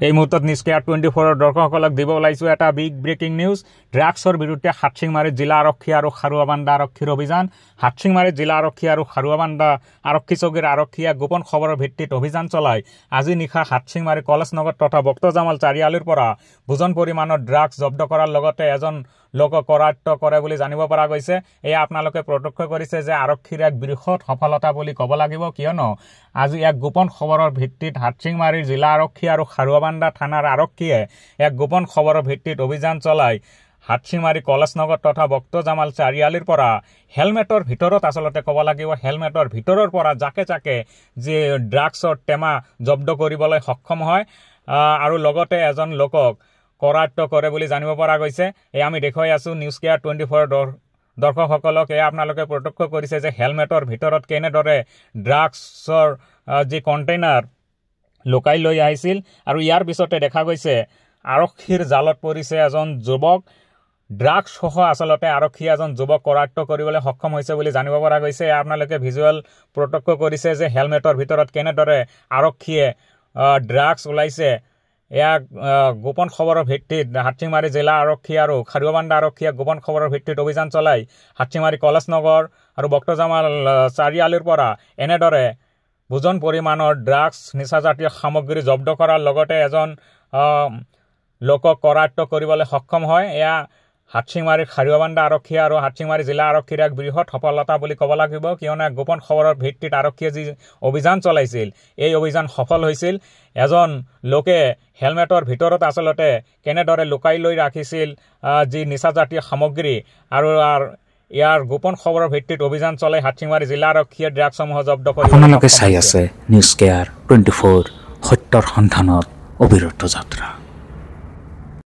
এই মুহূৰ্তত news care 24 দৰ্শকসকলক দিব ওলাইছো এটা বিগ ব্ৰেকিং নিউজ। ড্ৰাগছৰ বিৰুদ্ধে হাটশিংমাৰী জিলা আৰক্ষী আৰু খাৰুৱাবান্ধা আৰক্ষীৰ অভিযান। হাটশিংমাৰী জিলা আৰক্ষী আৰু খাৰুৱাবান্ধা আৰক্ষী চকীৰ আৰক্ষীয়ে গোপন খবৰৰ ভিত্তিত অভিযান চলাই আজি নিশা হাটশিংমাৰী কলেজ নগৰ তথা বক্তজামাল চাৰিআলিৰ পৰা ভোজন পৰিমাণৰ ড্ৰাগছ জব্দ কৰাৰ লগতে এজন লোকক কৰায়ত্ব কৰে বুলি জানিব পৰা গৈছে। এয়া আপোনালোকে প্ৰত্যক্ষ কৰিছে যে আৰক্ষীৰ এক বৃহৎ সফলতা বুলি ক'ব লাগিব, কিয়নো আজি এক গোপন খবৰৰ ভিত্তিত হাটশিংমাৰীৰ জিলা আৰক্ষী আৰু খাৰুৱাবান্ধা থানাৰ আৰক্ষীয়ে এক গোপন খবৰৰ ভিত্তিত অভিযান চলাই হাটশিংমাৰী কলেজ নগৰ তথা বক্তজামাল চাৰিআলিৰ পৰা হেলমেটৰ ভিতৰত আচলতে ক'ব লাগিব হেলমেটৰ ভিতৰৰ পৰা জাকে জাকে যি ড্ৰাগছৰ টেমা জব্দ কৰিবলৈ সক্ষম হয় আৰু লগতে এজন লোকক কৰায়ত্ব কৰে বুলি জানিব পৰা গৈছে। এই আমি দেখুৱাই আছো নিউজ কেয়াৰ 24 দৰ্শকসকলক। এয়া আপোনালোকে প্ৰত্যক্ষ কৰিছে যে হেলমেটৰ ভিতৰত কেনেদৰে ড্ৰাগছৰ যি কণ্টেইনাৰ লুকাই লৈ আহিছিল আৰু ইয়াৰ পিছতে দেখা গৈছে আৰক্ষীৰ জালত পৰিছে এজন যুৱক। ড্ৰাগছসহ আচলতে আৰক্ষীয়ে এজন যুৱক কৰায়ত্ব কৰিবলৈ সক্ষম হৈছে বুলি জানিব পৰা গৈছে। আপোনালোকে ভিজুৱেল প্ৰত্যক্ষ কৰিছে যে হেলমেটৰ ভিতৰত কেনেদৰে আৰক্ষীয়ে ড্ৰাগছ ওলাইছে। এয়া গোপন খবৰৰ ভিত্তিত হাটশিংমাৰী জিলা আৰক্ষী আৰু খাৰুৱাবান্ধা আৰক্ষীয়ে গোপন খবৰৰ ভিত্তিত অভিযান চলাই হাটশিংমাৰী কলেজ নগৰ আৰু বক্তজামাল চাৰিআলিৰ পৰা এনেদৰে ভোজন পৰিমাণৰ ড্ৰাগছ নিচাজাতীয় সামগ্ৰী জব্দ কৰাৰ লগতে এজন লোকক কৰায়ত্ব কৰিবলৈ সক্ষম হয়। এয়া হাটশিংমাৰীৰ খাৰুৱাবান্ধা আৰক্ষী আৰু হাটশিংমাৰী জিলা আৰক্ষীৰ এক বৃহৎ সফলতা বুলি ক'ব লাগিব, কিয়নো এক গোপন খবৰৰ ভিত্তিত আৰক্ষীয়ে যি অভিযান চলাইছিল এই অভিযান সফল হৈছিল। এজন লোকে হেলমেটৰ ভিতৰত আচলতে কেনেদৰে লুকাই লৈ ৰাখিছিল যি নিচাজাতীয় সামগ্ৰী আৰু ইয়াৰ গোপন খবৰৰ ভিত্তিত অভিযান চলাই হাটশিংমাৰী জিলা আৰক্ষীয়ে ড্ৰাগছসমূহ জব্দ কৰি আপোনালোকে চাই আছে নিউজ কেয়াৰ 24 সত্যৰ সন্ধানত অবিৰত যাত্ৰা।